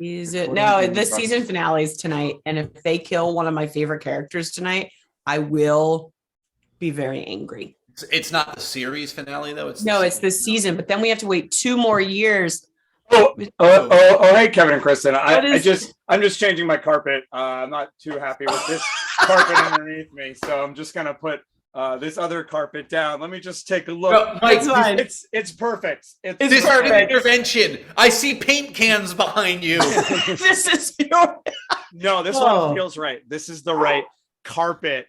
The season finale is tonight, and if they kill one of my favorite characters tonight, I will be very angry. It's not the series finale though. It's the season, but then we have to wait 2 more years. Hey, Kevin and Kristin. I'm just changing my carpet. I'm not too happy with this carpet underneath me, so I'm just gonna put this other carpet down. Let me just take a look. No, Mike, it's perfect. It's perfect. Intervention. I see paint cans behind you. This is pure. No, this one feels right. This is the right carpet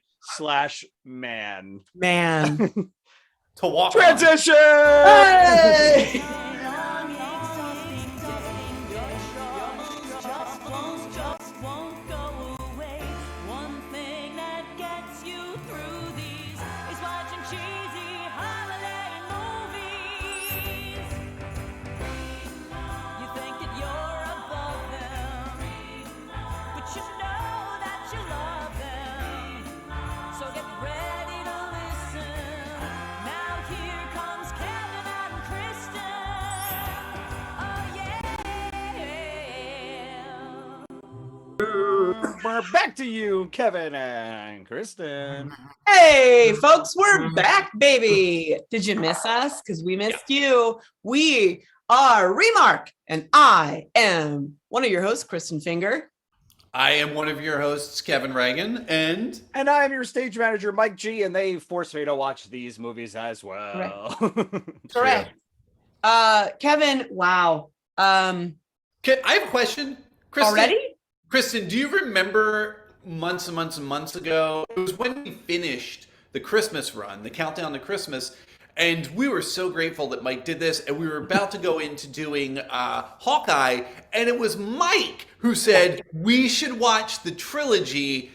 / man to walk transition. Hey! We're back to you, Kevin and Kristin. Hey, folks, we're back, baby. Did you miss us? Because we missed you. We are Remark, and I am one of your hosts, Kristin Finger. I am one of your hosts, Kevin Reagan, and I am your stage manager, Mike G, and they force me to watch these movies as well. Correct. Kevin, wow. I have a question. Kristin, already? Kristin, do you remember months and months and months ago? It was when we finished the Christmas run, the countdown to Christmas, and we were so grateful that Mike did this, and we were about to go into doing Hawkeye, and it was Mike who said we should watch the trilogy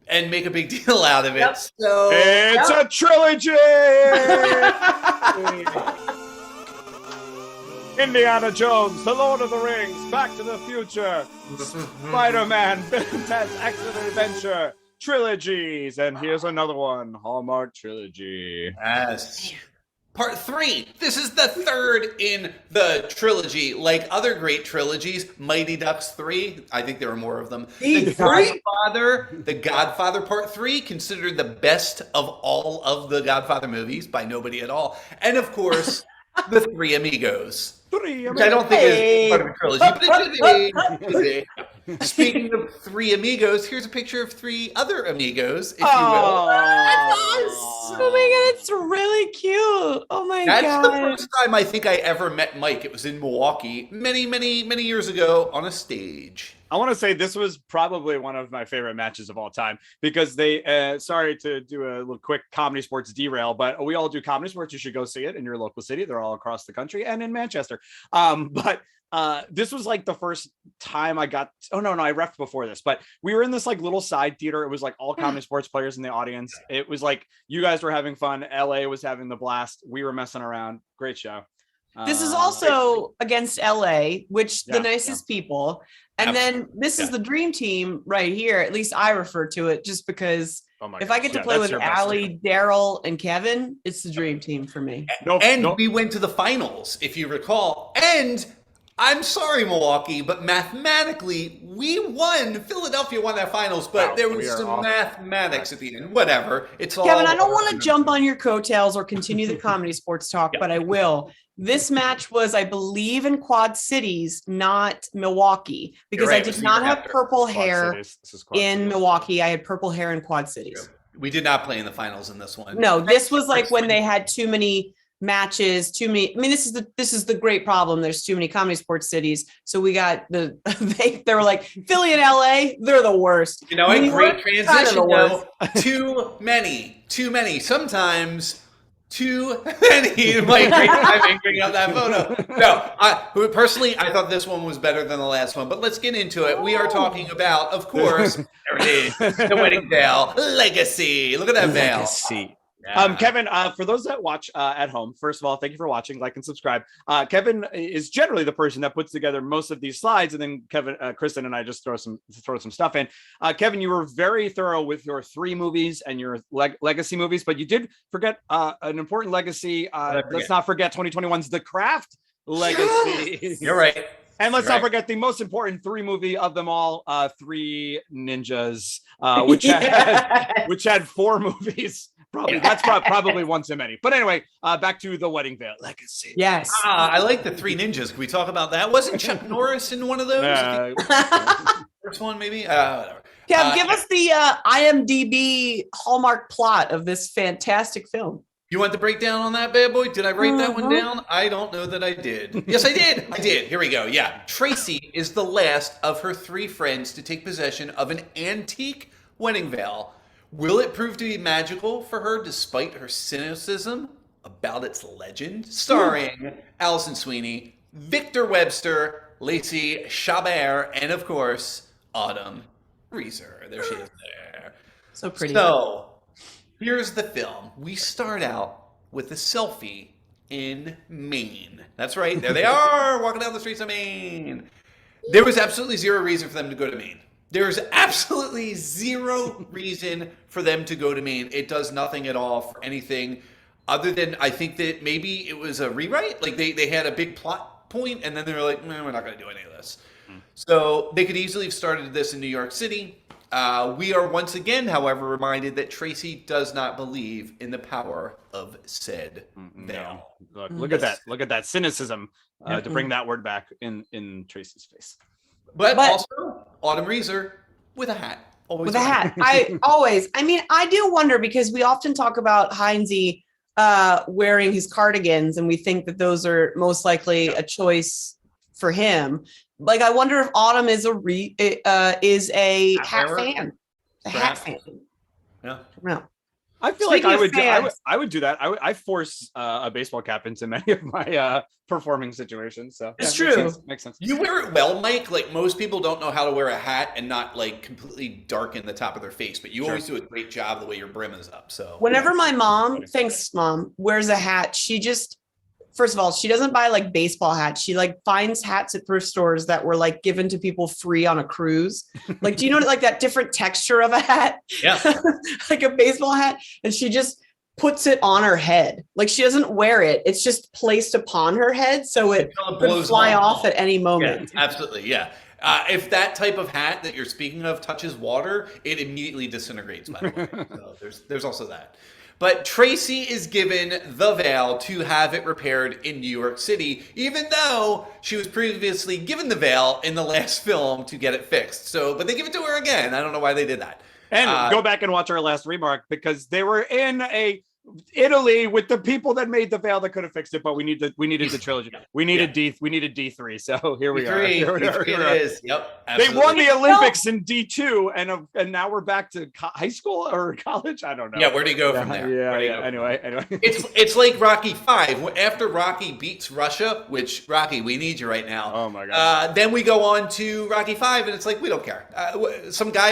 and make a big deal out of it. Yep. So it's a trilogy! Indiana Jones, The Lord of the Rings, Back to the Future, Spider-Man, Fantastic Excellent Adventure, trilogies, and here's another one, Hallmark Trilogy. Yes. Part 3. This is the third in the trilogy. Like other great trilogies, Mighty Ducks 3. I think there are more of them. The Godfather Part 3, considered the best of all of the Godfather movies by nobody at all. And of course, the Three Amigos. Which I don't think is part of the trilogy, but it should be. Speaking of Three Amigos, here's a picture of 3 other amigos, if you will. Oh my god, it's really cute. Oh my god. That's the first time I think I ever met Mike. It was in Milwaukee many, many, many years ago on a stage. I want to say this was probably one of my favorite matches of all time because they, sorry to do a little quick comedy sports derail, but we all do comedy sports. You should go see it in your local city. They're all across the country and in Manchester. But this was like the first time I got, I reffed before this, but we were in this like little side theater. It was like all comedy sports players in the audience. It was like, you guys were having fun. LA was having the blast. We were messing around. Great show. This is also against LA, which the nicest people. And then this is the dream team right here. At least I refer to it just because if I get to play with Allie, Daryl, and Kevin, it's the dream team for me. We went to the finals, if you recall. And I'm sorry, Milwaukee, but mathematically, we won. Philadelphia won that finals, but there was some mathematics at the end. Whatever. It's all. Kevin, I don't want to jump on your coattails or continue the comedy sports talk, but I will. This match was, I believe, in Quad Cities, not Milwaukee, because I did not have purple hair in Milwaukee. I had purple hair in Quad Cities. We did not play in the finals in this one. No, this was like when they had too many matches, too many. I mean, this is the great problem. There's too many comedy sports cities. So we got they were like Philly and LA, they're the worst. You know, a great transition though. Too many. Sometimes too many. Like great timing bringing up that photo. No, personally, I thought this one was better than the last one. But let's get into it. We are talking about, of course, there it is, the wedding veil, Legacy. Look at that veil. Legacy. Yeah. Kevin, for those that watch at home, first of all, thank you for watching, like and subscribe. Kevin is generally the person that puts together most of these slides, and then Kristin and I just throw some stuff in. Kevin, you were very thorough with your 3 movies and your legacy movies, but you did forget an important legacy. Let's not forget 2021's The Craft legacy. You're right. And let's not forget the most important 3 movie of them all, Three Ninjas, which had 4 movies. That's probably one too many. But anyway, back to The Wedding Veil. Legacy. Yes. I like the Three Ninjas. Can we talk about that? Wasn't Chuck Norris in one of those? First one, maybe? Whatever. Kev, give us the IMDb Hallmark plot of this fantastic film. You want the breakdown on that bad boy? Did I write that one down? I don't know that I did. Yes, I did. I did. Here we go. Yeah. Tracy is the last of her 3 friends to take possession of an antique wedding veil. Will it prove to be magical for her despite her cynicism about its legend? Starring Alison Sweeney, Victor Webster, Lacey Chabert, and of course, Autumn Reeser. There she is there. So pretty. So, here's the film. We start out with a selfie in Maine. That's right. There they are, walking down the streets of Maine. There was absolutely zero reason for them to go to Maine. There's absolutely zero reason for them to go to Maine. It does nothing at all for anything other than I think that maybe it was a rewrite. Like they had a big plot point and then they were like, we're not going to do any of this. So they could easily have started this in New York City. We are once again, however, reminded that Tracy does not believe in the power of said veil. No. Look at that. Look at that cynicism to bring that word back in Tracy's face. But also, Autumn Reeser with a hat. Always with a hat. I do wonder because we often talk about Heinze wearing his cardigans and we think that those are most likely a choice for him. Like, I wonder if Autumn is a hat fan. A hat fan. Yeah. No. I feel like I would do that. I force a baseball cap into many of my performing situations. So it's true. Makes sense. You wear it well, Mike. Like most people don't know how to wear a hat and not like completely darken the top of their face, but you always do a great job the way your brim is up. So whenever my mom, thanks mom, wears a hat, she just, first of all, she doesn't buy like baseball hats. She like finds hats at thrift stores that were like given to people free on a cruise. Like, do you know like that different texture of a hat? Yeah. Like a baseball hat. And she just puts it on her head. Like she doesn't wear it. It's just placed upon her head. So it could fly off at any moment. Yeah, absolutely. Yeah. If that type of hat that you're speaking of touches water, it immediately disintegrates, by the way. So there's also that. But Tracy is given the veil to have it repaired in New York City, even though she was previously given the veil in the last film to get it fixed. So, but they give it to her again. I don't know why they did that. And go back and watch our last Remark because they were in Italy with the people that made the veil that could have fixed it, but we needed the trilogy. We needed D3. So here we are. It is. Yep. Absolutely. They won the Olympics in D2, and now we're back to high school or college. I don't know. Yeah, where do you go from there? Yeah. Anyway, it's like Rocky 5. After Rocky beats Russia, which Rocky, we need you right now. Oh my God. Then we go on to Rocky 5, and it's like we don't care. Some guy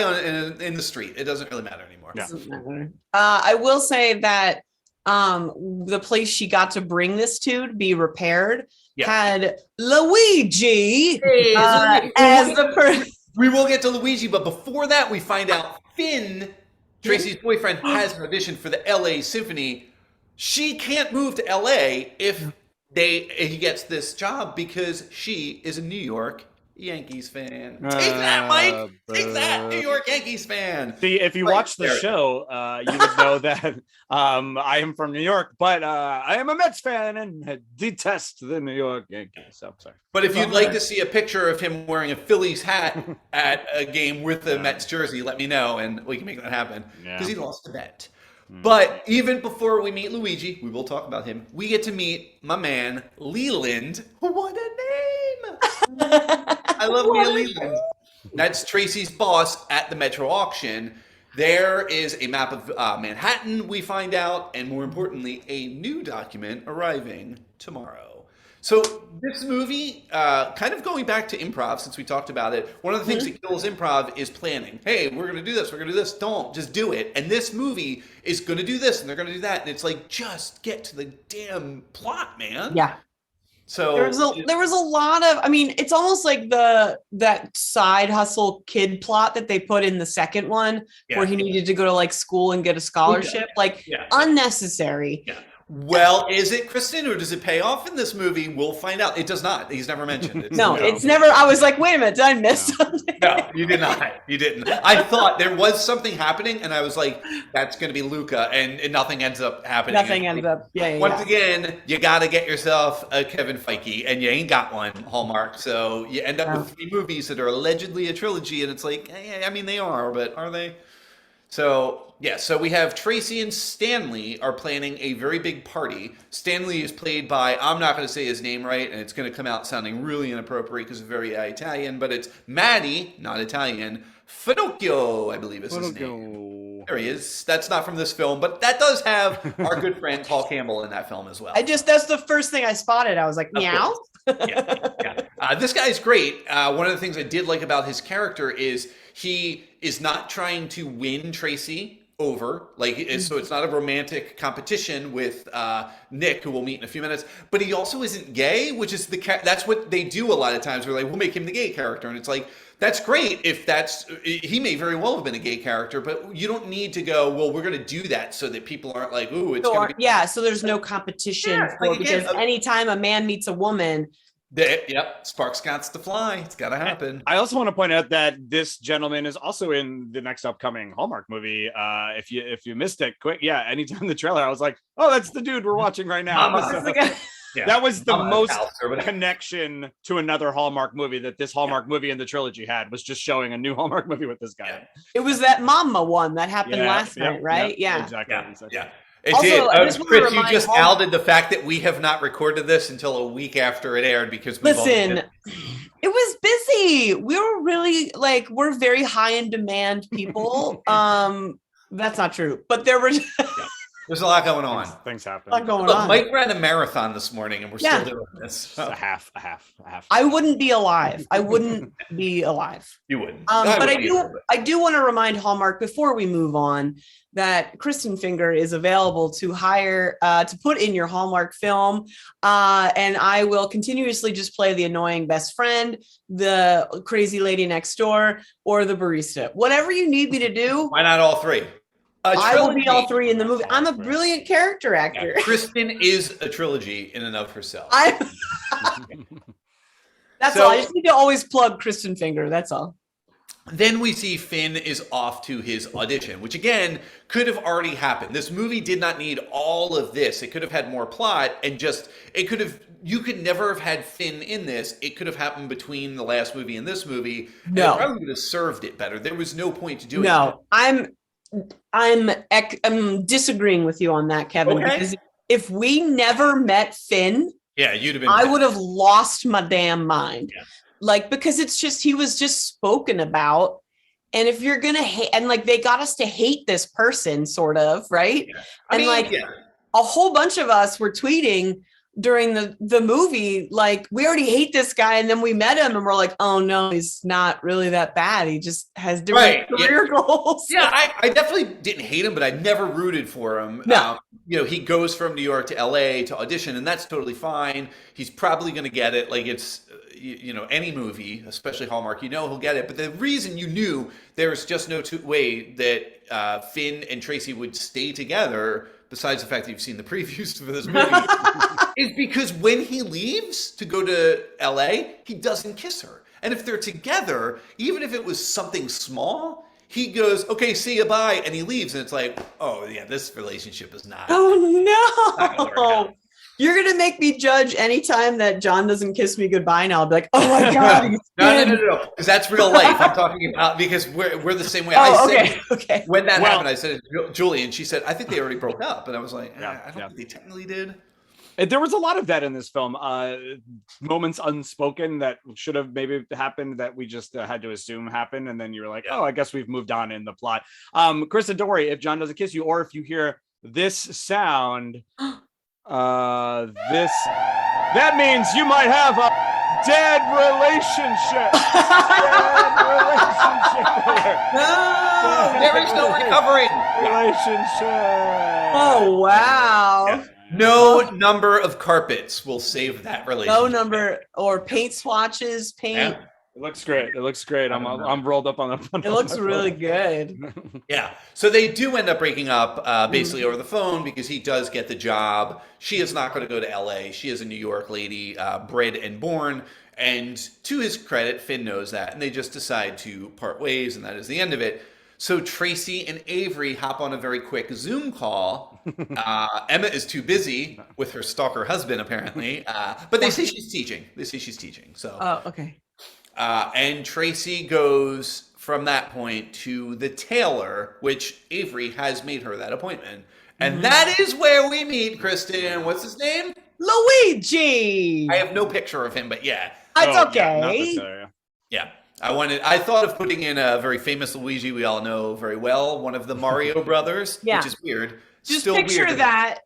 in the street. It doesn't really matter anymore. Yeah. I will say that the place she got to bring this to be repaired had Luigi as the person. We will get to Luigi, but before that, we find out Finn, Tracy's boyfriend, has an audition for the LA Symphony. She can't move to LA if he gets this job because she is a New York Yankees fan. Take that, Mike. Take that, New York Yankees fan. See, if you watch the show, you would know that I am from New York, but I am a Mets fan and detest the New York Yankees. So sorry. But if you'd like to see a picture of him wearing a Phillies hat at a game with the Mets jersey, let me know and we can make that happen because he lost the bet. But even before we meet Luigi, we will talk about him. We get to meet my man, Leland. What a name! I love Mia Leland. That's Tracy's boss at the Metro auction. There is a map of Manhattan, we find out, and more importantly, a new document arriving tomorrow. So this movie, kind of going back to improv, since we talked about it, one of the things that kills improv is planning. Hey, we're going to do this, we're going to do this. Don't, just do it. And this movie is going to do this, and they're going to do that. And it's like, just get to the damn plot, man. Yeah. So there was a lot of, I mean, it's almost like that side hustle kid plot that they put in the second one where he needed to go to like school and get a scholarship, unnecessary. Yeah. Well, is it Kristin, or does it pay off in this movie? We'll find out. It does not. He's never mentioned it. No, it's never. I was like, wait a minute, did I miss something? No, you did not. You didn't. I thought there was something happening, and I was like, that's going to be Luca, and nothing ends up happening. Nothing ends up. Yeah. Once again, you got to get yourself a Kevin Feige, and you ain't got one, Hallmark. So you end up with 3 movies that are allegedly a trilogy, and it's like, I mean, they are, but are they? So, yeah, so we have Tracy and Stanley are planning a very big party. Stanley is played by, I'm not going to say his name right, and it's going to come out sounding really inappropriate because it's very Italian, but it's Matty, not Italian, Finocchio, I believe is his name. There he is. That's not from this film, but that does have our good friend Paul Campbell in that film as well. That's the first thing I spotted. I was like, meow. Yeah. This guy's great. One of the things I did like about his character is he is not trying to win Tracy over, so it's not a romantic competition with Nick, who we'll meet in a few minutes, but he also isn't gay, which is that's what they do a lot of times. We're like, we'll make him the gay character, and it's like, that's great if he may very well have been a gay character, but you don't need to go, well, we're going to do that so that people aren't like, ooh, it's going to be. Yeah, so there's no competition because anytime a man meets a woman. Yep, sparks got to fly. It's got to happen. I also want to point out that this gentleman is also in the next upcoming Hallmark movie. If you missed it, quick, anytime the trailer, I was like, oh, that's the dude we're watching right now. That was the most connection to another Hallmark movie that this Hallmark movie in the trilogy had, was just showing a new Hallmark movie with this guy. It was that Mama one that happened last night, right? Exactly. Yeah. It did. Chris, you just outed the fact that we have not recorded this until a week after it aired because it was busy. We were really we're very high in demand people. That's not true, but there were. There's a lot going on. Things happen. Mike ran a marathon this morning, and we're still doing this. So. A half. I wouldn't be alive. You wouldn't. But I do want to remind Hallmark before we move on that Kristin Finger is available to hire to put in your Hallmark film, and I will continuously just play the annoying best friend, the crazy lady next door, or the barista. Whatever you need me to do. Why not all 3? I will be all 3 in the movie. I'm a brilliant character actor. Yeah, Kristin is a trilogy in and of herself. That's all. I just need to always plug Kristin Finger. That's all. Then we see Finn is off to his audition, which again could have already happened. This movie did not need all of this. It could have had more plot and you could never have had Finn in this. It could have happened between the last movie and this movie. No. And it probably would have served it better. There was no point to doing that. I'm disagreeing with you on that, Kevin, because if we never met Finn, you'd have been. I would have lost my damn mind. Yeah. Because it's just, he was just spoken about. And if you're going to hate, and they got us to hate this person sort of, right? Yeah. A whole bunch of us were tweeting during the movie, we already hate this guy, and then we met him and we're like, oh no, he's not really that bad, he just has different career goals. I definitely didn't hate him, but I never rooted for him. No. He goes from New York to LA to audition, and that's totally fine. He's probably going to get it. It's any movie, especially Hallmark, he'll get it. But the reason you knew there's just no way that Finn and Tracy would stay together, besides the fact that you've seen the previews for this movie, is because when he leaves to go to LA, he doesn't kiss her. And if they're together, even if it was something small, he goes, okay, see you, bye, and he leaves. And it's like, oh yeah, this relationship is not. Oh no. You're going to make me judge anytime that John doesn't kiss me goodbye, and I'll be like, oh my God. No. Because that's real life. I'm talking about, because we're the same way. Okay. When that happened, I said it to Julie, and she said, I think they already broke up. And I was like, I don't think they technically did. There was a lot of that in this film. Moments unspoken that should have maybe happened that we just had to assume happened. And then you're like, oh, I guess we've moved on in the plot. Kristin, don't worry if John doesn't kiss you, or if you hear this sound, that means you might have a dead relationship. No, there is no recovering. Relationship. Oh wow. Yeah. No number of carpets will save that relationship. No number or paint swatches, It looks great. It looks great. I'm rolled up on the. It looks really good. Yeah. So they do end up breaking up basically over the phone because he does get the job. She is not going to go to LA. She is a New York lady, bred and born. And to his credit, Finn knows that. And they just decide to part ways, and that is the end of it. So Tracy and Avery hop on a very quick Zoom call. Emma is too busy with her stalker husband, apparently. But they say she's teaching. So. Oh, okay. And Tracy goes from that point to the tailor, which Avery has made her that appointment. And that is where we meet Kristin. What's his name? Luigi. I have no picture of him, but yeah. It's okay. Yeah, not the tailor, Yeah. I thought of putting in a very famous Luigi we all know very well, one of the Mario brothers, which is weird. Just picture that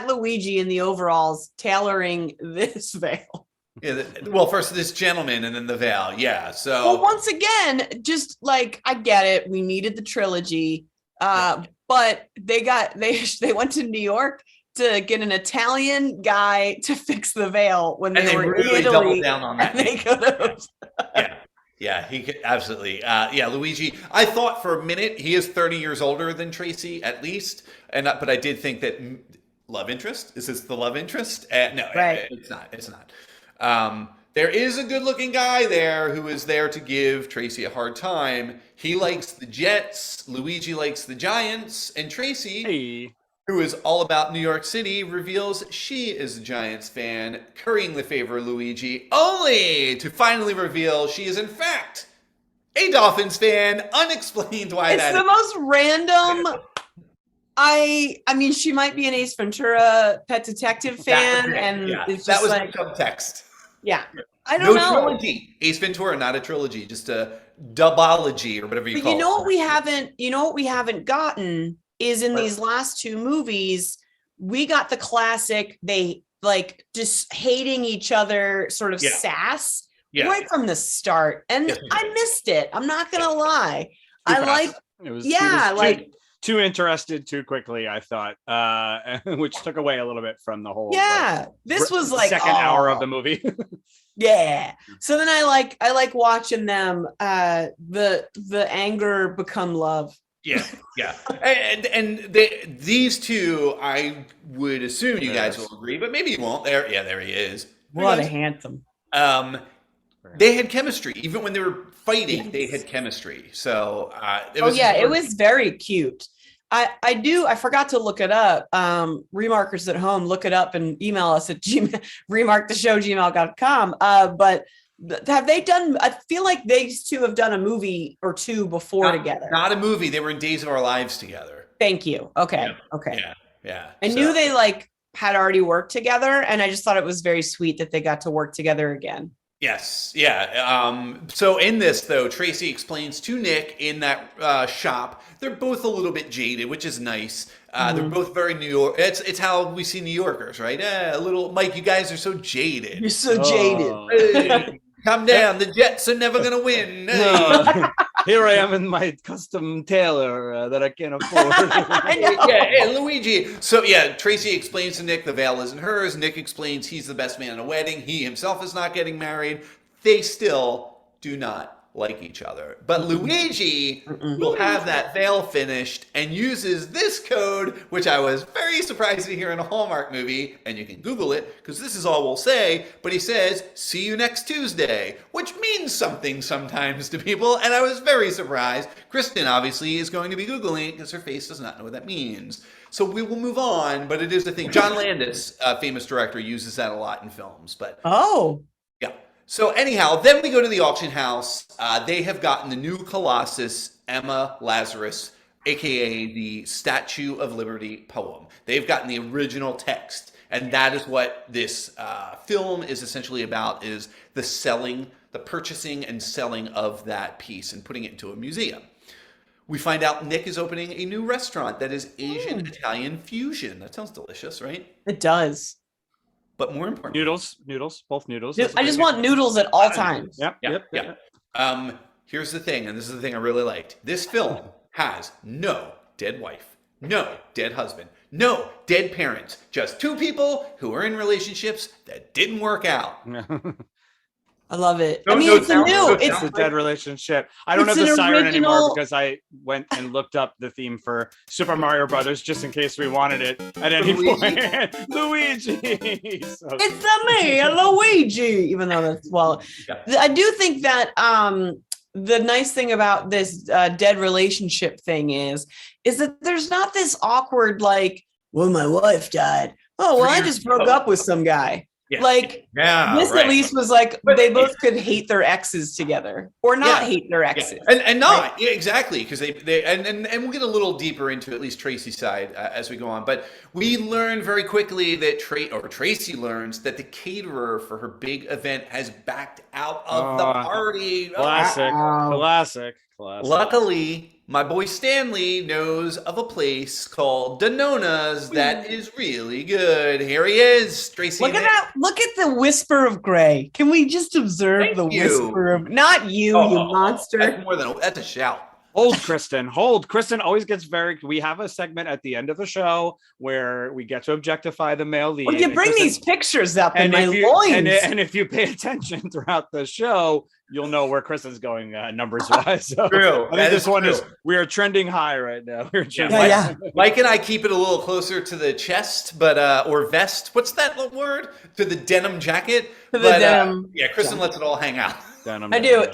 Luigi in the overalls tailoring this veil. Yeah, well, first this gentleman and then the veil. Yeah. So well, once again, just like I get it, we needed the trilogy. But they went to New York to get an Italian guy to fix the veil when they were really in Italy. Doubled down on that. They could have. Yeah, he could absolutely. Luigi. I thought for a minute he is 30 years older than Tracy at least, but I did think that love interest. Is this the love interest? No, right. It's not. It's not. There is a good-looking guy there who is there to give Tracy a hard time. He likes the Jets. Luigi likes the Giants, and Tracy, who is all about New York City, reveals she is a Giants fan, currying the favor of Luigi, only to finally reveal she is in fact a Dolphins fan. Unexplained why it's the most random. I mean, she might be an Ace Ventura Pet Detective fan, it's just that was like the subtext. Yeah, I don't know. Trilogy. Ace Ventura, not a trilogy, just a dubology or whatever you call it. You know what we haven't gotten is in these last two movies, we got the classic, they like just hating each other sort of sass right from the start. And I missed it. I'm not going to lie. It was too interested too quickly, I thought, which took away a little bit from the whole. This was like second hour of the movie. So then I like watching them, the anger become love. And these two, I would assume you guys will agree, but maybe you won't. There he is. What a handsome. They had chemistry, even when they were fighting. They had chemistry. So it was very cute. I forgot to look it up. Remarkers at home, look it up and email us at remarktheshow@gmail.com. But have they done, I feel like these two have done a movie or two before together. Not a movie. They were in Days of Our Lives together. Thank you. Okay. Yeah. I knew they had already worked together, and I just thought it was very sweet that they got to work together again. Yes. Yeah. So in this, though, Tracy explains to Nick in that shop, they're both a little bit jaded, which is nice. They're both very New York. It's how we see New Yorkers, right? A little, Mike, you guys are so jaded. You're so jaded. Hey, calm down. The Jets are never going to win. No. Here I am in my custom tailor that I can't afford. Luigi. So Tracy explains to Nick the veil isn't hers. Nick explains he's the best man at a wedding. He himself is not getting married. They still do not like each other. But Luigi will have that veil finished and uses this code, which I was very surprised to hear in a Hallmark movie, and you can Google it, because this is all we'll say, but he says, "See you next Tuesday," which means something sometimes to people, and I was very surprised. Kristin, obviously, is going to be Googling it, because her face does not know what that means. So we will move on, but it is the thing. John Landis, a famous director, uses that a lot in films. But So anyhow, then we go to the auction house. They have gotten the new Colossus, Emma Lazarus, aka the Statue of Liberty poem. They've gotten the original text, and that is what this film is essentially about: is the purchasing and selling of that piece and putting it into a museum. We find out Nick is opening a new restaurant that is Asian Italian fusion. That sounds delicious, right? It does. But more important, noodles, both noodles. I just want noodles at all times. Yep. Here's the thing, and this is the thing I really liked. This film has no dead wife, no dead husband, no dead parents. Just two people who are in relationships that didn't work out. I love it. No, I mean, no it's a sound- new. no It's a dead relationship. I don't have It's the an siren anymore original- because I went and looked up the theme for Super Mario Brothers just in case we wanted it at any Luigi? point. Luigi. So- It's a me, a Luigi. Even though that's Yeah. I do think that the nice thing about this dead relationship thing is that there's not this awkward like, well, my wife died. Oh, well, I just broke up with some guy. Yeah. Like this right. at least was like But they both could hate their exes together or not Yeah. hate their exes. And not exactly, because they and we'll get a little deeper into at least Tracy's side as we go on. But we learn very quickly that Tracy learns that the caterer for her big event has backed out of the party. Classic. Wow. Classic. Luckily, my boy Stanley knows of a place called Danona's that is really good. Here he is, Tracy. Look at that. Look at the whisper of gray. Can we just observe Thank the you. whisper of not you, you monster? That's a shout. Hold, Kristin. Hold. Kristin always gets we have a segment at the end of the show where we get to objectify the male lead. Well, you bring Kristin- these pictures up in and my if you, loins. and if you pay attention throughout the show, you'll know where Kristin's going numbers wise. So True. I think this one is we are trending high right now. We're trending Yeah. Mike and I keep it a little closer to the chest, but or vest. What's that word? To the denim jacket. To the denim. Yeah, Kristin lets it all hang out. I do.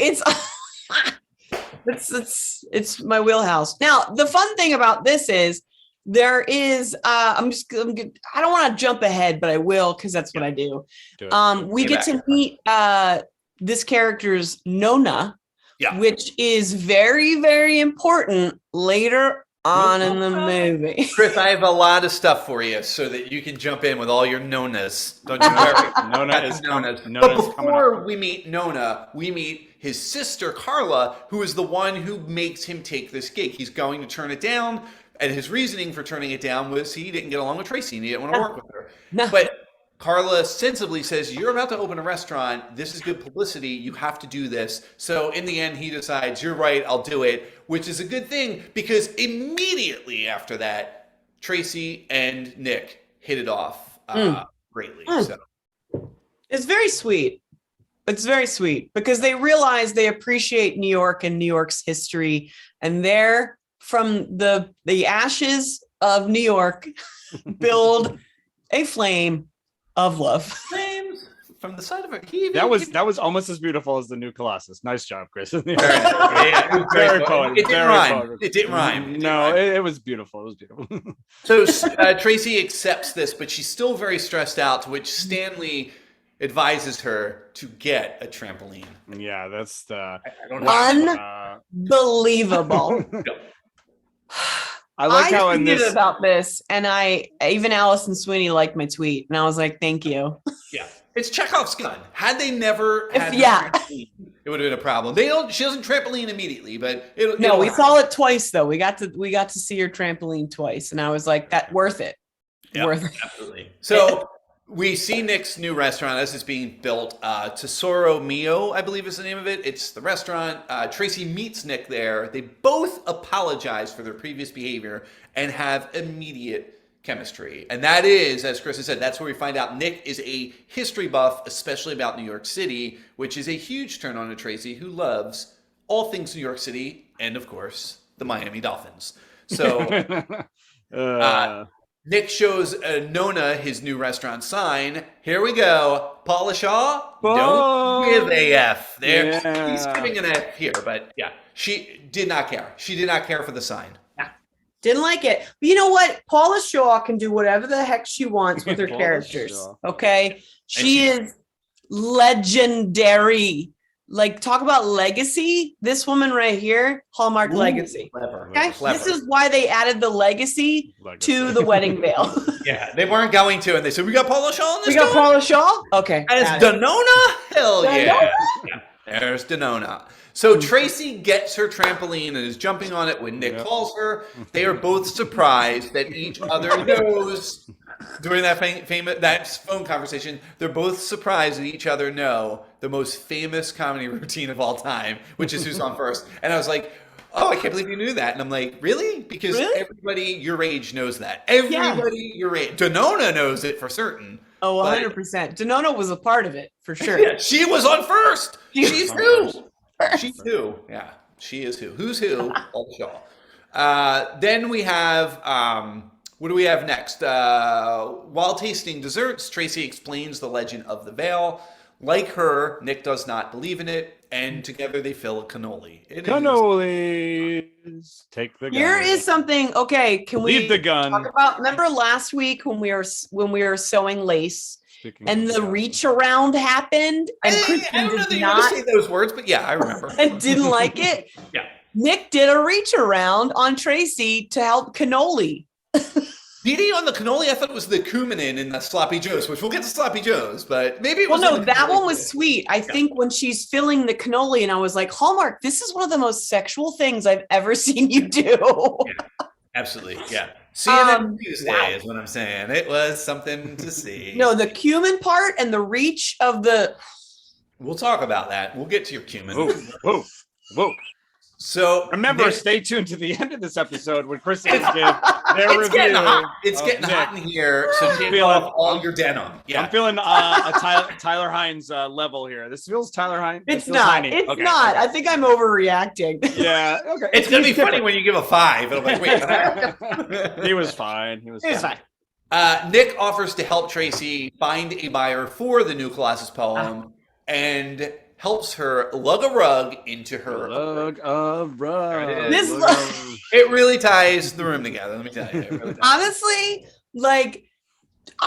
It's my wheelhouse. Now, the fun thing about this is there is I don't want to jump ahead, but I will because that's what I do. We get to meet this character's Nona, which is very, very important later on in the movie. Chris, I have a lot of stuff for you so that you can jump in with all your Nonas. Don't you worry. Nona is Nonas. Nona's But coming before we meet Nona, we meet his sister Carla, who is the one who makes him take this gig. He's going to turn it down, and his reasoning for turning it down was he didn't get along with Tracy and he didn't want to work with her. No. But Carla sensibly says, you're about to open a restaurant. This is good publicity. You have to do this. So in the end, he decides, you're right, I'll do it, which is a good thing because immediately after that, Tracy and Nick hit it off greatly. So. It's very sweet. It's very sweet because they realize they appreciate New York and New York's history, and they're from the ashes of New York build a flame of love. Flames from the side of her. That was almost as beautiful as the new Colossus. Nice job, Chris. Very poetic. poetic. It didn't rhyme. It didn't rhyme. No, it was beautiful. It was beautiful. So Tracy accepts this, but she's still very stressed out, to which Stanley advises her to get a trampoline. Yeah, that's the Unbelievable. I like how in tweeted this about this, and even Alison Sweeney liked my tweet, and I was like, "Thank you." Yeah, it's Chekhov's gun. Had they never had trampoline, it would have been a problem. She doesn't trampoline immediately, but we saw it twice though. We got to see her trampoline twice, and I was like, "That worth it." Yep, worth it. Absolutely. So we see Nick's new restaurant as it's being built. Tesoro Mio, I believe is the name of it. It's the restaurant. Tracy meets Nick there. They both apologize for their previous behavior and have immediate chemistry. And that is, as Chris has said, that's where we find out Nick is a history buff, especially about New York City, which is a huge turn on to Tracy, who loves all things New York City and, of course, the Miami Dolphins. So Nick shows Nona his new restaurant sign. Here we go. Paula Shaw, don't give a F. There, he's giving an F here, but yeah, she did not care. She did not care for the sign. Didn't like it. But you know what? Paula Shaw can do whatever the heck she wants with her characters. Shaw. Okay. She is legendary. Like, talk about legacy. This woman right here, Hallmark legacy. Clever. Okay. This is why they added the legacy to the wedding veil. Yeah, they weren't going to, and they said, we got Paula Shaw in this. We got Paula Shaw? Okay. As Danona? Hell yeah. There's Danona. So Tracy gets her trampoline and is jumping on it when Nick calls her. They are both surprised that each other knows during that that phone conversation. They're both surprised that each other know the most famous comedy routine of all time, which is Who's on First. And I was like, oh, I can't believe you knew that. And I'm like, really? Because everybody your age knows that. Everybody your age. Danona knows it for certain. Oh, 100%. Denona was a part of it for sure. Yeah, she was on first. She's who? She's who? Yeah, she is who. Who's who? All show. Then we have what do we have next? While tasting desserts, Tracy explains the legend of the veil. Like her, Nick does not believe in it, and together they fill a cannoli. Cannolis. Take the gun. Here is something. Okay, can we Leave the gun. talk about? Remember last week when we were sewing lace and the reach around happened, and Kristin I don't know that did you want not to say those words, but yeah, I remember. and didn't like it. Yeah. Nick did a reach around on Tracy to help cannoli. Did he on the cannoli? I thought it was the cumin in the sloppy joes, which we'll get to sloppy joes, but maybe it was. Well, no, that one was sweet. I think when she's filling the cannoli, and I was like, Hallmark, this is one of the most sexual things I've ever seen you do. Yeah, absolutely. Yeah. CNN Tuesday is what I'm saying. It was something to see. No, the cumin part and the reach of the. We'll talk about that. We'll get to your cumin. Whoa. So remember, stay tuned to the end of this episode when Kristin will give their review. Getting hot. It's getting hot in here, so take off all your denim. Yeah. I'm feeling a Tyler Hines level here. This feels Tyler Hines. It's not. It's not. I think I'm overreacting. Yeah. Okay. It's gonna be funny when you give a 5. It'll be like, wait. He was fine. He was fine. Nick offers to help Tracy find a buyer for the new Colossus poem and helps her lug a rug into her. It really ties the room together. Let me tell you. It really Honestly, like,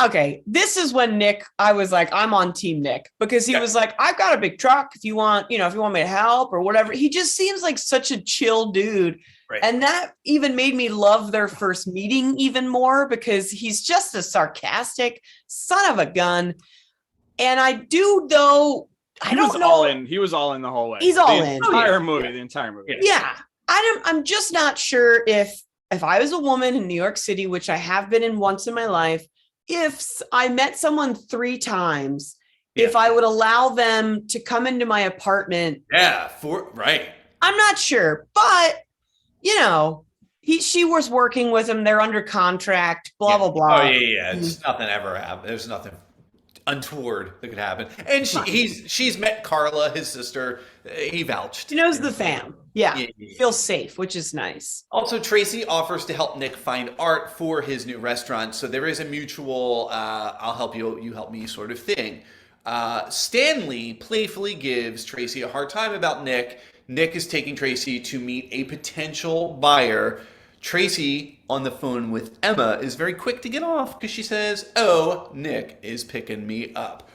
okay, this is when Nick, I was like, I'm on team Nick, because he was like, I've got a big truck. If you want, if you want me to help or whatever. He just seems like such a chill dude. Right. And that even made me love their first meeting even more, because he's just a sarcastic son of a gun. And I do, though. I don't know. All in. He was all in the whole way. He's all in. The entire movie. Yeah. I'm just not sure if I was a woman in New York City, which I have been in once in my life, if I met someone 3 times, if I would allow them to come into my apartment. Yeah, right. I'm not sure, but she was working with him. They're under contract, blah, blah, blah. Oh yeah. It's nothing ever happened. There's nothing untoward that could happen. And she's met Carla, his sister. He vouched. She knows the fam. Yeah. Feels safe, which is nice. Also, Tracy offers to help Nick find art for his new restaurant. So there is a mutual, I'll help you, you help me sort of thing. Stanley playfully gives Tracy a hard time about Nick. Nick is taking Tracy to meet a potential buyer. Tracy, on the phone with Emma, is very quick to get off because she says, "Oh, Nick is picking me up."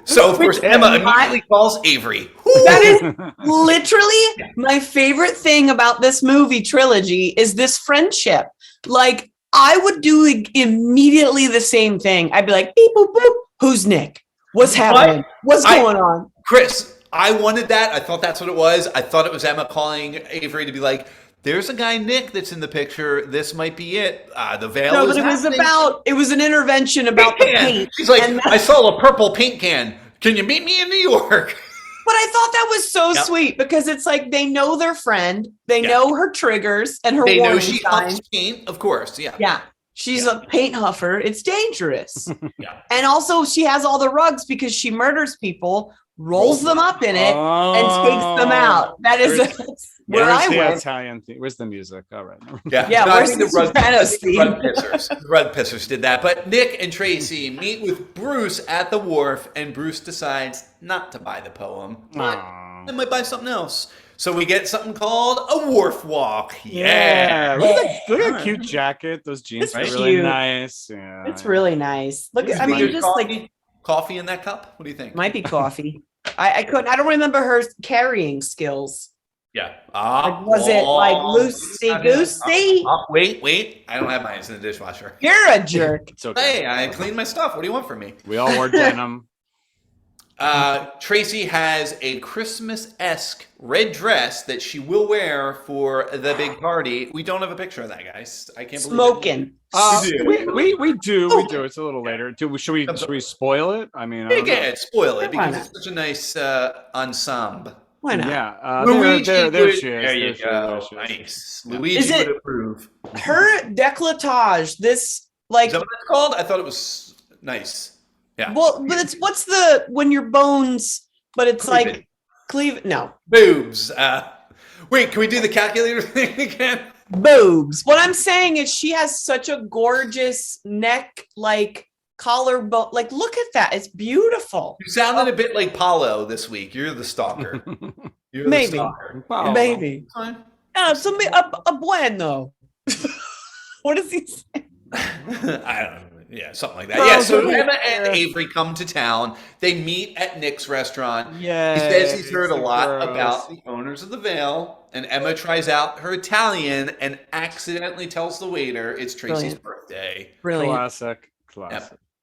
So, of course, Emma immediately calls Avery. That is literally my favorite thing about this movie trilogy is this friendship. Like, I would do immediately the same thing. I'd be like, beep, boop, boop. Who's Nick? What's happening? What's going on? Chris, I wanted that. I thought that's what it was. I thought it was Emma calling Avery to be like, there's a guy, Nick, that's in the picture. This might be it. The veil is happening. It was an intervention about the paint. She's like, I saw a purple paint can. Can you meet me in New York? But I thought that was so sweet because it's like they know their friend. They know her triggers and her warning signs. They know she huffs paint, of course. Yeah. Yeah. She's a paint huffer. It's dangerous. And also she has all the rugs because she murders people, rolls them up in it, and takes them out. That is where I went. Italian theme. Where's the music? All right. Yeah. Where's the Sopranos theme? The Rug Pissers did that. But Nick and Tracy meet with Bruce at the wharf, and Bruce decides not to buy the poem, but they might buy something else. So we get something called a wharf walk. Yeah. Look at that cute jacket. Those jeans are really nice. Yeah. It's really nice. Look at, coffee in that cup? What do you think? Might be coffee. I don't remember her carrying skills. Yeah. Was it like loosey-goosey? Wait. I don't have mine. It's in the dishwasher. You're a jerk. It's okay. Hey, I cleaned my stuff. What do you want from me? We all wore denim. Tracy has a Christmas-esque red dress that she will wear for the big party. We don't have a picture of that, guys. I can't believe smoking. We do. It's a little later. Should we spoil it? I mean, spoil it because it's such a nice ensemble. Why not? Yeah, Luigi there she is. There you go. Nice. Luigi would approve. Her décolletage, this Like, is that what it's called? I thought it was nice. Yeah. Well, but it's what's the when your bones, but it's Cleavage. like cleave. No, Boobs. Wait, can we do the calculator thing again? boobs. What I'm saying is she has such a gorgeous neck, like collarbone. Like, look at that. It's beautiful. You sounded a bit like Paulo this week. You're the stalker. You're Maybe. the stalker. Wow. Maybe. Fine. A bueno. What does he say? I don't know. Yeah, something like that. Yeah, so Emma and Avery come to town. They meet at Nick's restaurant. Yeah. He says he's heard a lot about the owners of the Veil, and Emma tries out her Italian and accidentally tells the waiter it's Tracy's birthday. Brilliant. Classic.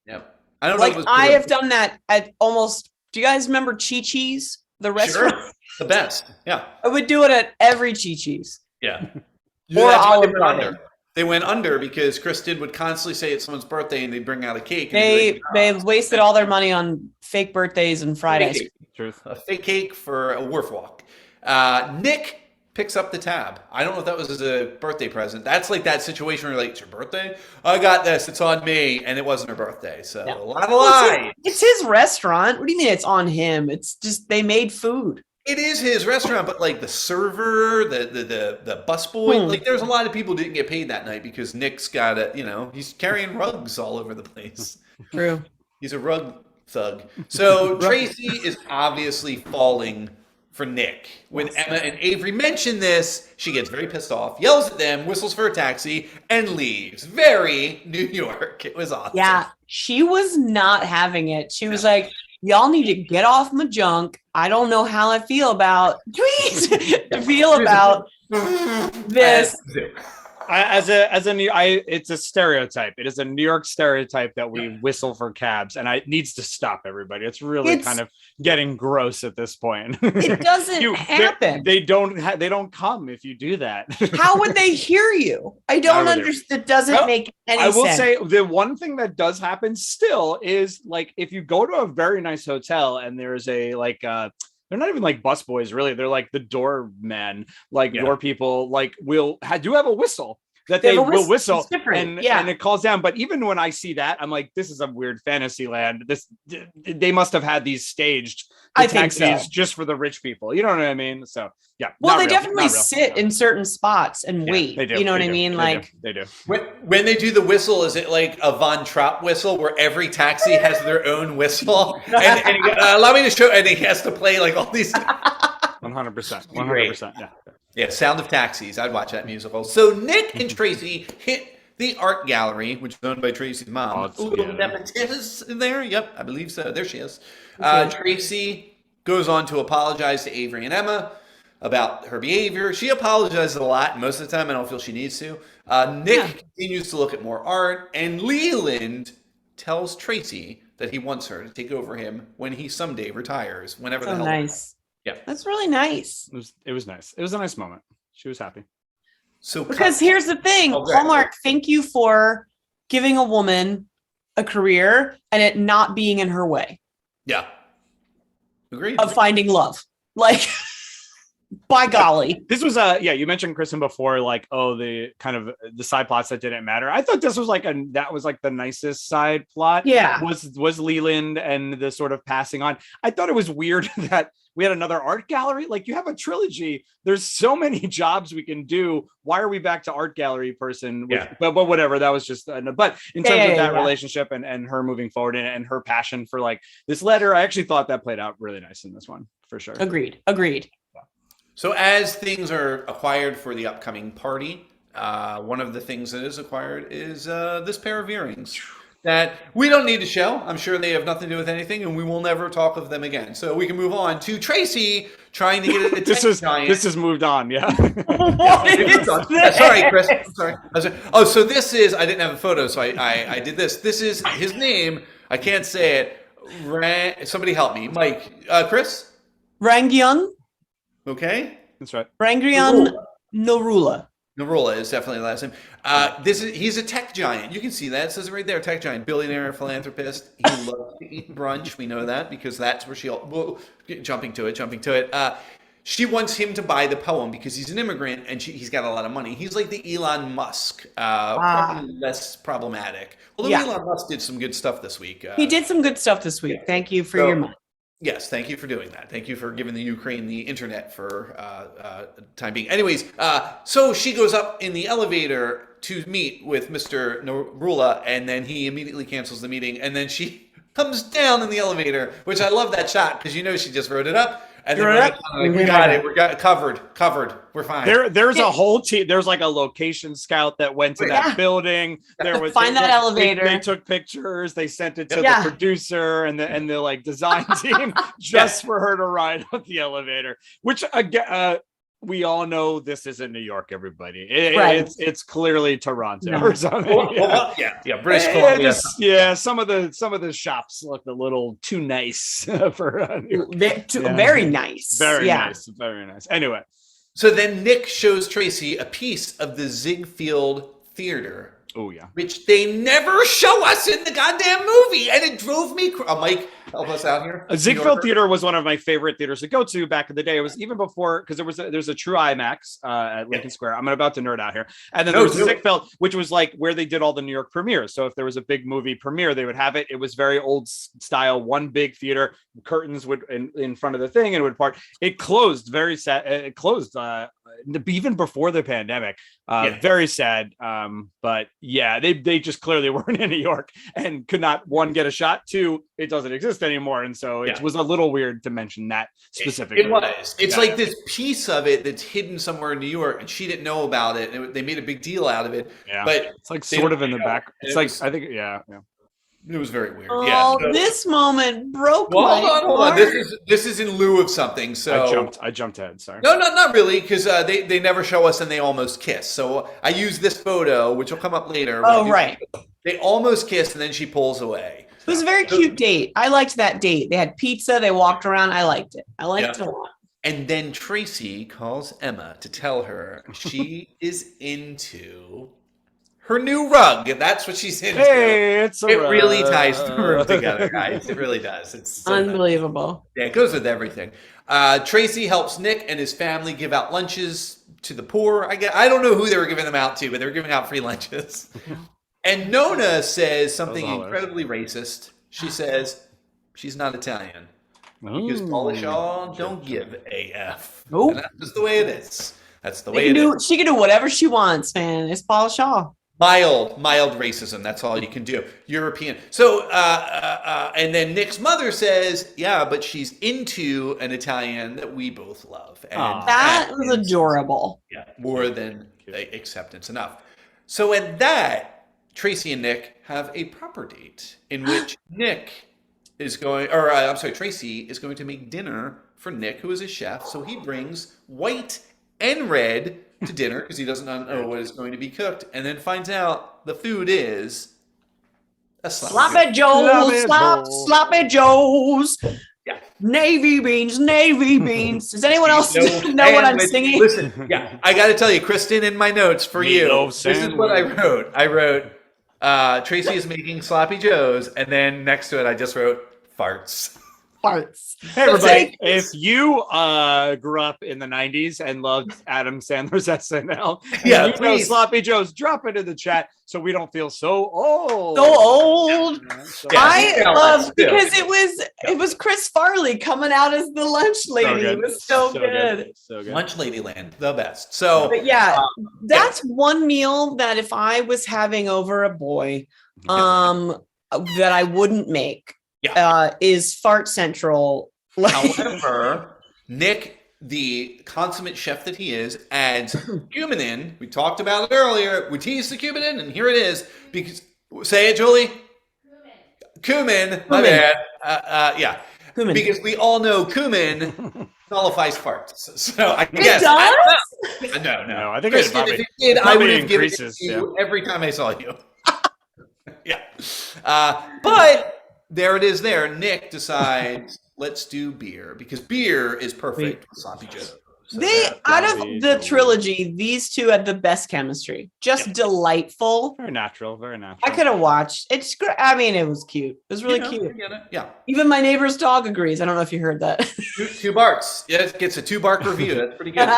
Yep. I don't Like, know. I have done that at almost. Do you guys remember Chi-Chi's, the restaurant? Sure. The best. Yeah. I would do it at every Chi-Chi's. Yeah. Or That's why Olive they went Garden. under. They went under because Kristin would constantly say it's someone's birthday and they'd bring out a cake. They wasted all their money on fake birthdays and fried ice cream. Truth. A fake cake for a wharf walk. Nick picks up the tab. I don't know if that was as a birthday present. That's like that situation where you're like, it's your birthday? I got this. It's on me. And it wasn't her birthday. So a lot of lies. It's his restaurant. What do you mean it's on him? It's just they made food. It is his restaurant, but like the server, the busboy, like there's a lot of people who didn't get paid that night because Nick's got he's carrying rugs all over the place. True. He's a rug thug. So Tracy is obviously falling for Nick. When Emma and Avery mention this, she gets very pissed off, yells at them, whistles for a taxi, and leaves. Very New York. It was awesome. Yeah, she was not having it. She was like, y'all need to get off my junk. I don't know how I feel about this. It's a stereotype. It is a New York stereotype that we whistle for cabs, and it needs to stop, everybody. It's really kind of getting gross at this point. It doesn't happen. They don't come if you do that. How would they hear you? I don't understand. It doesn't make any sense. I will say the one thing that does happen still is like if you go to a very nice hotel and there's a they're not even like busboys, really. They're like the doormen, door people. Like do have a whistle that they will whistle, and it calls down. But even when I see that, I'm like, this is a weird fantasy land. They must have had these staged taxis just for the rich people. You know what I mean? So yeah. Well, they definitely sit in certain spots and wait. They do. You know what I mean? They do. When they do the whistle, is it like a Von Trapp whistle where every taxi has their own whistle? and allow me to show, and he has to play like all these. 100%. Yeah, Sound of Taxis. I'd watch that musical. So Nick and Tracy hit the art gallery, which is owned by Tracy's mom. Is in there? Yep, I believe so. There she is. Tracy goes on to apologize to Avery and Emma about her behavior. She apologizes a lot. Most of the time, I don't feel she needs to. Nick continues to look at more art, and Leland tells Tracy that he wants her to take over him when he someday retires, whenever the hell. Nice. Yeah, that's really nice. It was nice. It was a nice moment. She was happy. So because here's the thing, Hallmark, thank you for giving a woman a career and it not being in her way. Yeah, agreed. Of finding love, like. By golly. This was you mentioned Kristin before, like, the kind of the side plots that didn't matter. I thought this was that was the nicest side plot. Yeah. Was Leland and the sort of passing on. I thought it was weird that we had another art gallery. Like, you have a trilogy. There's so many jobs we can do. Why are we back to art gallery person? But whatever. That was just, but in terms of that relationship and her moving forward and her passion for this letter, I actually thought that played out really nice in this one for sure. Agreed. So as things are acquired for the upcoming party, one of the things that is acquired is this pair of earrings that we don't need to show. I'm sure they have nothing to do with anything, and we will never talk of them again. So we can move on to Tracy trying to get a tech giant. This has moved on, yeah. Sorry, Chris. I'm sorry. Oh, so this is, I didn't have a photo, so I did this. This is his name. I can't say it. Somebody help me. Mike. Chris? Rangyon. Okay. That's right. Rangyon Narula. Narula is definitely the last name. He's a tech giant. You can see that. It says it right there, tech giant, billionaire, philanthropist. He loves to eat brunch. We know that because that's where jumping to it. she wants him to buy the poem because he's an immigrant and he's got a lot of money. He's like the Elon Musk, probably less problematic. Although Elon Musk did some good stuff this week. He did some good stuff this week. Thank you for your money. Yes, thank you for doing that. Thank you for giving the Ukraine the internet for time being. Anyways, so she goes up in the elevator to meet with Mr. Narula, and then he immediately cancels the meeting, and then she comes down in the elevator, which I love that shot because she just wrote it up. And then we got it. We got it covered. We're fine. There's a whole team. There's like a location scout that went to that building. There was that elevator. They took pictures. They sent it to the producer and the like design team just for her to ride up the elevator. Which again, we all know this isn't New York. Everybody, it's clearly Toronto or something. British Columbia. Some of the shops look a little too nice for very nice. Very nice. Anyway, so then Nick shows Tracy a piece of the Ziegfeld Theater. Oh yeah, which they never show us in the goddamn movie, and it drove me. Mike, help us out here. Ziegfeld Theater was one of my favorite theaters to go to back in the day. It was even before because there's a true IMAX at Lincoln Square. I'm about to nerd out here, and then there was Ziegfeld, which was like where they did all the New York premieres. So if there was a big movie premiere, they would have it. It was very old style, one big theater, curtains would in front of the thing, and it would part. It closed very sad. It closed even before the pandemic. Very sad. But yeah, they just clearly weren't in New York and could not, one, get a shot, two, it doesn't exist anymore. And so it was a little weird to mention that specifically. It was. It's like this piece of it that's hidden somewhere in New York and she didn't know about it. And they made a big deal out of it. Yeah. But it's like sort of in the back. It's like, I think, yeah. It was very weird. Oh, this moment broke my heart. Hold on. This is in lieu of something. So I jumped ahead. Sorry. No, not really, because they never show us and they almost kiss. So I use this photo, which will come up later. Oh, right. They almost kiss and then she pulls away. It was a very cute date. I liked that date. They had pizza. They walked around. I liked it. I liked it a lot. And then Tracy calls Emma to tell her she is into her new rug. That's what she's into. Hey, it really ties the room together, guys. It really does. It's so unbelievable. Nice. Yeah, it goes with everything. Tracy helps Nick and his family give out lunches to the poor. I don't know who they were giving them out to, but they were giving out free lunches. And Nona says something incredibly racist. She says she's not Italian. Because Paula Shaw don't give AF. Nope. And that's just the way it is. That's the way it is. She can do whatever she wants, man. It's Paula Shaw. Mild racism. That's all you can do. European. So, and then Nick's mother says, yeah, but she's into an Italian that we both love. And that was adorable. Yeah, more than acceptance enough. So at that, Tracy and Nick have a proper date in which Tracy is going to make dinner for Nick, who is a chef. So he brings white and red to dinner because he doesn't know what is going to be cooked, and then finds out the food is a sloppy joes. Sloppy joes. Yeah. Navy beans. Does anyone else know what I'm singing? Listen, I got to tell you, Kristin, in my notes for you, this is what I wrote. I wrote, Tracy is making sloppy joes, and then next to it, I just wrote farts. Hey everybody, if you grew up in the 90s and loved Adam Sandler's SNL, Sloppy Joes, drop it in the chat so we don't feel so old. I love because it was Chris Farley coming out as the lunch lady. It was so good. So good. Lunch Lady Land, the best. So but that's one meal that if I was having over a boy that I wouldn't make. Is Fart Central. However, Nick, the consummate chef that he is, adds cumin in. We talked about it earlier. We teased the cumin in, and here it is. Because say it, Julie. Cumin. My bad. Cumin. Because we all know cumin nullifies farts. So I guess. No. I think Kristin, if it did, I would have given it to you every time I saw you. But. There it is there. Nick decides, let's do beer, because beer is perfect with sloppy joes. So Out of the trilogy, these two had the best chemistry. Just delightful. Very natural. Very natural. I could have watched. It's great. I mean, it was cute. It was really cute. Yeah. Even my neighbor's dog agrees. I don't know if you heard that. Two barks. Yeah, it gets a 2-bark review. That's pretty good.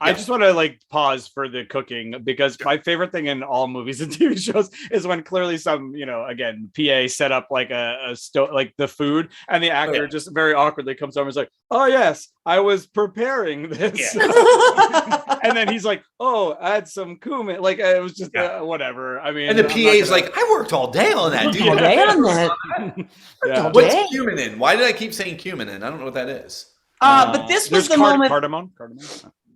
I just want to pause for the cooking, because my favorite thing in all movies and TV shows is when clearly some, again, PA set up a stove, the food, and the actor just very awkwardly comes over and is like, "Oh yes, I was preparing this," and then he's like, "Oh, add some cumin." It was just whatever. I mean, and the PA is like, "I worked all day on that, dude." All day on that. What's cumin in? Why did I keep saying cumin in? I don't know what that is. But this was the moment. Cardamom.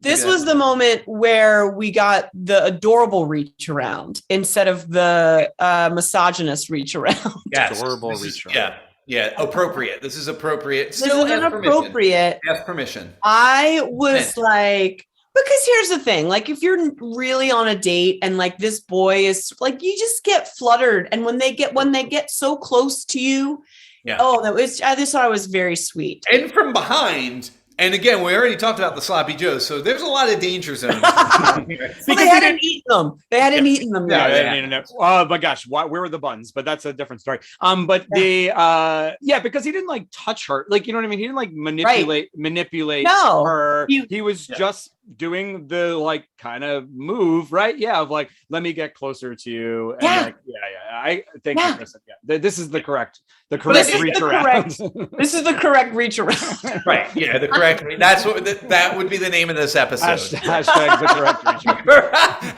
This was the moment where we got the adorable reach around instead of the misogynist reach around. Yes. Adorable reach around. Yeah. Appropriate. This is appropriate. This is inappropriate. Ask permission. I was because here's the thing, if you're really on a date and this boy is you just get fluttered. And when they get so close to you, I just thought it was very sweet. And from behind. And again, we already talked about the sloppy joes, so there's a lot of danger zones. Well, they hadn't eaten them. They hadn't eaten them yet. Oh my gosh, where were the buns? But that's a different story. But because he didn't touch her, you know what I mean. He didn't manipulate her. He was just doing the kind of move, right? Yeah, of let me get closer to you. And I thank you, Kristin. Yeah, this is the correct reach around. This is the correct reach around. Right. Yeah, the correct. That's what that would be the name of this episode. Hashtag the correct reach around.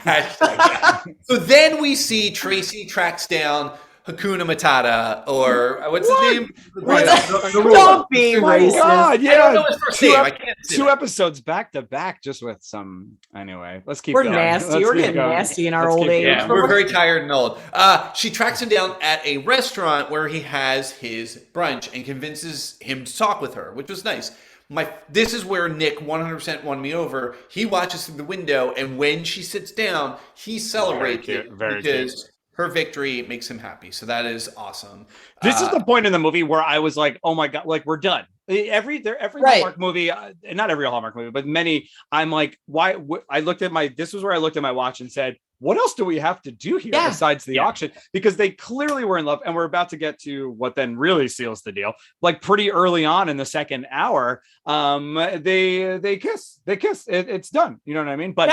Hashtag. So then we see Tracy tracks down Hakuna Matata, or what's his name? Don't be racist. God, yeah. I don't know his first name. I can't see two episodes back to back, just with some. Anyway, let's keep. We're going. nasty. We're getting nasty in our old age. Yeah, we're very tired and old. She tracks him down at a restaurant where he has his brunch and convinces him to talk with her, which was nice. This is where Nick 100% won me over. He watches through the window, and when she sits down, he celebrates because her victory makes him happy. So that is awesome. This is the point in the movie where I was like, oh my God, we're done. Every Hallmark movie, not every Hallmark movie, but many, I'm like, why? This was where I looked at my watch and said, what else do we have to do here besides the auction? Because they clearly were in love, and we're about to get to what then really seals the deal. Pretty early on in the second hour, they kiss. It's done. You know what I mean? But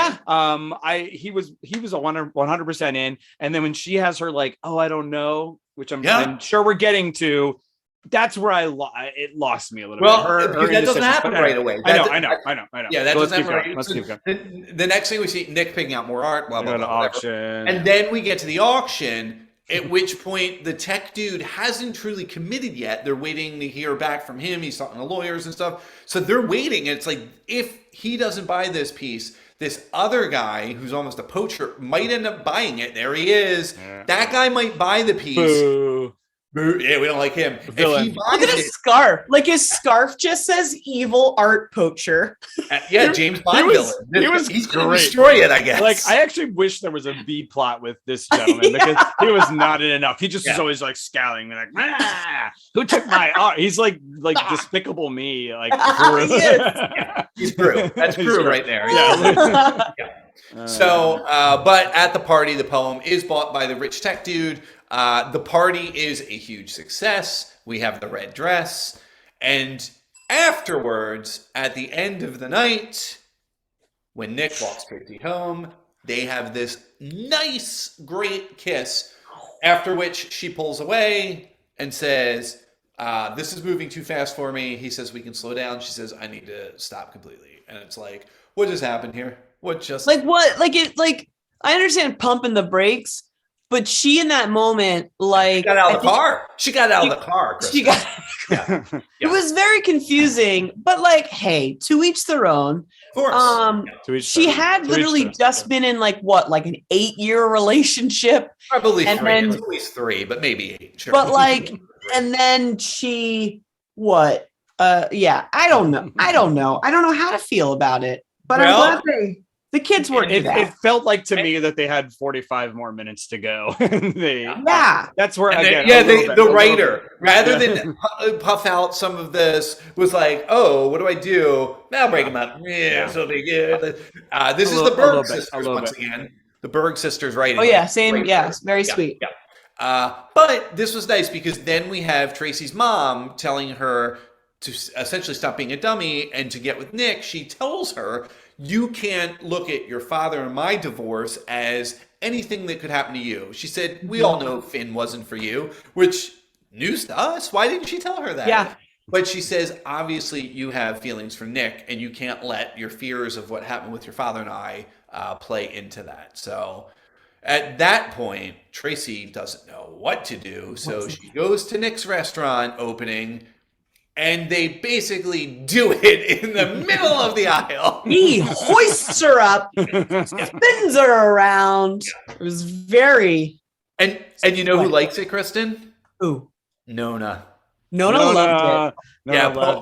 he was 100% in, and then when she has her oh, I don't know, which I'm sure we're getting to. That's where it lost me a little bit. Because that doesn't happen right away. I know. Yeah, that doesn't happen right away. Let's keep going. The next thing we see, Nick picking out more art, blah, blah, blah. Auction. And then we get to the auction, at which point the tech dude hasn't truly committed yet. They're waiting to hear back from him. He's talking to lawyers and stuff. So they're waiting. And it's if he doesn't buy this piece, this other guy who's almost a poacher might end up buying it. There he is. Yeah. That guy might buy the piece. Boo. Yeah, we don't like him. Look at his scarf. His scarf just says "evil art poacher." James Bond villain. He's going to destroy it, I guess. I actually wish there was a B plot with this gentleman because he was not in enough. He just is always scowling, who took my art? He's like Despicable Me. He's Gru. That's Gru right there. Yeah. So, but at the party, the poem is bought by the rich tech dude. The party is a huge success. We have the red dress. And afterwards, at the end of the night, when Nick walks Tracy home, they have this nice, great kiss. After which she pulls away and says, this is moving too fast for me. He says, we can slow down. She says, I need to stop completely. And it's what just happened here? What just... what? I understand pumping the brakes. But she, in that moment, she got out of the car. She got out of the car. It was very confusing. But hey, to each their own. Of course. She had literally just been in an 8-year relationship. Probably three. At least 3, but maybe 8. Sure. But and then she I don't know. I don't know how to feel about it. But I'm glad The kids worked it out. It felt like to me that they had 45 more minutes to go. That's where the writer, rather than puff out some of this, was like, "Oh, what do I do? I'll break them up. Yeah, so they get." This is the Berg sisters once again. The Berg sisters writing. Oh yeah, same. Yeah, very sweet. Yeah. But this was nice because then we have Tracy's mom telling her to essentially stop being a dummy and to get with Nick. She tells her, you can't look at your father and my divorce as anything that could happen to you. She said, we all know Finn wasn't for you, which news to us. Why didn't she tell her that? Yeah. But she says, obviously you have feelings for Nick and you can't let your fears of what happened with your father and I play into that. So at that point, Tracy doesn't know what to do. So she goes to Nick's restaurant opening, and they basically do it in the middle of the aisle. He hoists her up, spins her around. It was very... And you know who likes it, Kristin? Who? Nona. Nona loved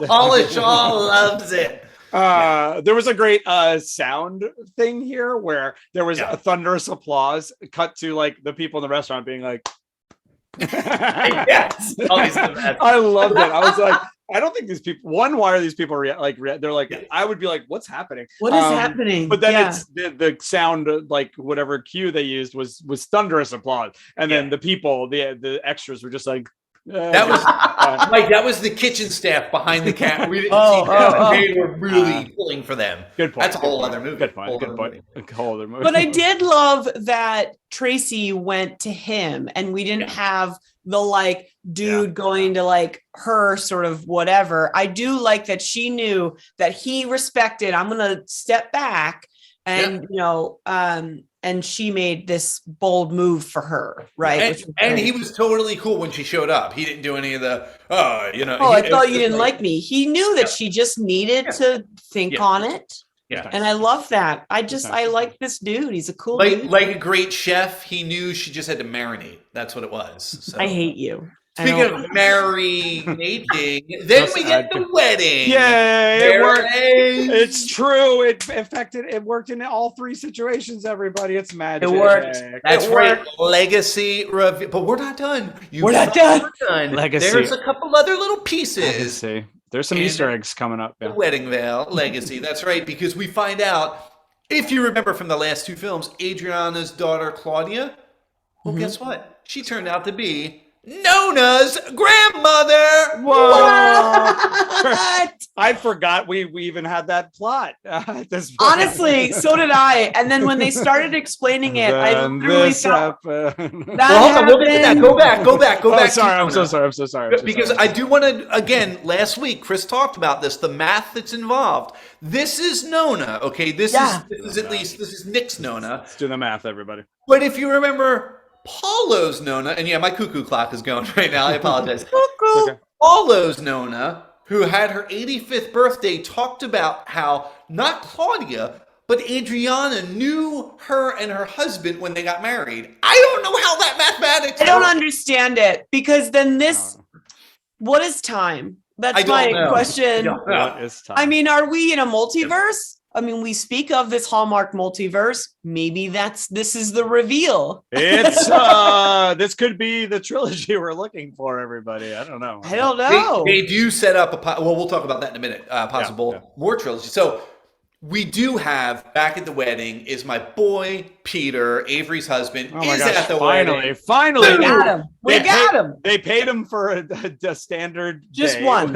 it. Paula Shaw loves it. There was a great sound thing here where there was a thunderous applause cut to like the people in the restaurant being like, yes, always the best. I loved it. I was like, I don't think these people. One, why are these people they're like? I would be like, what's happening? What is happening? But then it's the sound, like whatever cue they used was thunderous applause, and then the people, the extras were just like. That was like that was the kitchen staff behind the camera. We didn't see them. They were really pulling for them. Good point. That's a whole other movie. Good point. A whole other movie. But I did love that Tracy went to him, and we didn't have the like dude going to like her sort of whatever. I do like that she knew that he respected. I'm gonna step back, and and she made this bold move for her, right? And he was totally cool when she showed up. He didn't do any of the, I thought you didn't like me. He knew that she just needed to think on it. Yeah. And I love that. I like this dude. He's a cool dude. Like a great chef, he knew she just had to marinate. That's what it was. So. I hate you. Speaking of marinating, then we get the wedding. Yay! It worked. It's true. It worked in all three situations. Everybody, it's magic. It worked. That's right. Legacy review, but we're not done. We're not done. Legacy. There's a couple other little pieces. Legacy. There's some Easter eggs coming up. The wedding veil, legacy. That's right, because we find out, if you remember from the last two films, Adriana's daughter Claudia. Well, guess what? She turned out to be Nona's grandmother. Whoa! I forgot we even had that plot. Honestly, so did I. And then when they started explaining it, I literally felt that happened. Go back. Sorry, I'm so sorry. Because I do want to, again, last week, Chris talked about this, the math that's involved. This is Nona, okay? This is Nick's Nona. Let's do the math, everybody. But if you remember Paulo's Nona, and my cuckoo clock is going right now. I apologize. Okay. Paulo's Nona, who had her 85th birthday, talked about how not Claudia, but Adriana knew her and her husband when they got married. I don't know how that mathematics. I don't understand it, because then what is time? That's my question. What is time? I mean, are we in a multiverse? I mean, we speak of this Hallmark multiverse. Maybe this is the reveal. It's this could be the trilogy we're looking for, everybody. I don't know. I don't know. They do set up we'll talk about that in a minute. Possible more trilogy. So we do have back at the wedding is my boy Peter, Avery's husband, at the wedding. Finally, we got him. They paid him for a standard just day. One.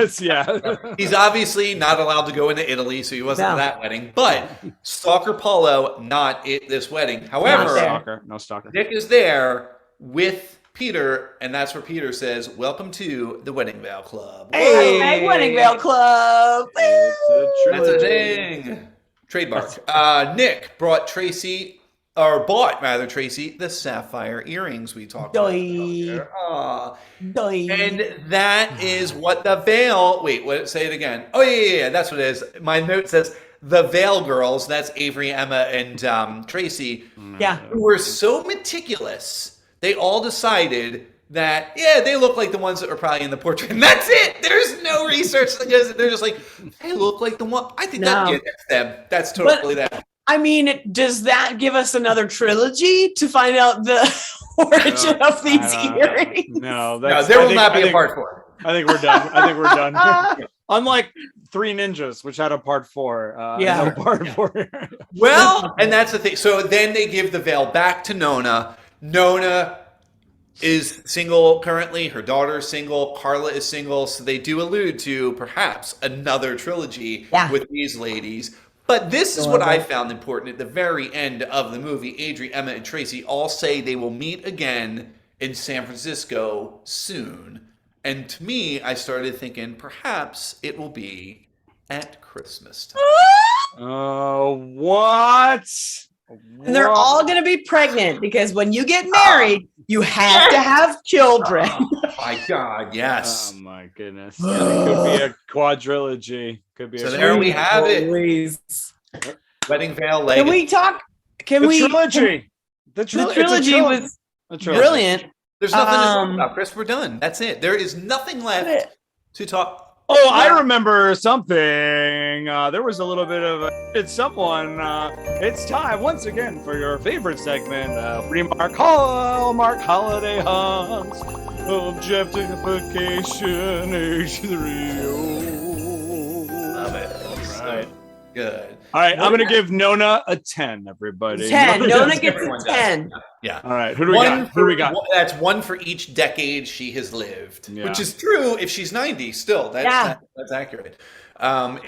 He's obviously not allowed to go into Italy, so he wasn't at that wedding. But Stalker Paulo not at this wedding. However, no stalker. Nick is there with Peter, and that's where Peter says, "Welcome to the Wedding Veil Club." Hey, Wedding Veil Club. That's a thing. Trademark. Nick bought Tracy the sapphire earrings we talked about. And that is what the veil. Wait, say it again. Oh yeah. That's what it is. My note says the Veil Girls. That's Avery, Emma, and Tracy. Yeah, who were so meticulous. They all decided that they look like the ones that were probably in the portrait, and that's it. There's no research because they're just like, they look like the one. I think that's them. That's totally them. I mean, does that give us another trilogy to find out the origin of these earrings? No, there will not be a part 4. I think we're done. Unlike Three Ninjas, which had a part 4. No part 4. Well, and that's the thing. So then they give the veil back to Nona. Nona is single currently. Her daughter is single. Carla is single. So they do allude to perhaps another trilogy with these ladies. But this is what I found important at the very end of the movie. Adri, Emma, and Tracy all say they will meet again in San Francisco soon. And to me, I started thinking perhaps it will be at Christmas time. Oh, what? And they're all going to be pregnant because when you get married, you have to have children. Oh my God, yes. Oh my goodness. Yeah, it could be a quadrilogy. Could be. So there we have it. Wedding veil. Leg. Can we talk? Trilogy. The trilogy was brilliant. There's nothing to talk about, Chris. We're done. That's it. There is nothing left to talk. Oh, I remember something. There was a little bit of someone. It's time once again for your favorite segment, Remark Hallmark Holiday Hunk Objectification H3O. Love it. All right. Good. All right, I'm going to give Nona a 10, everybody. 10. Nona gets a 10. Yeah. All right, who do we got? That's one for each decade she has lived, which is true if she's 90 still. That's accurate.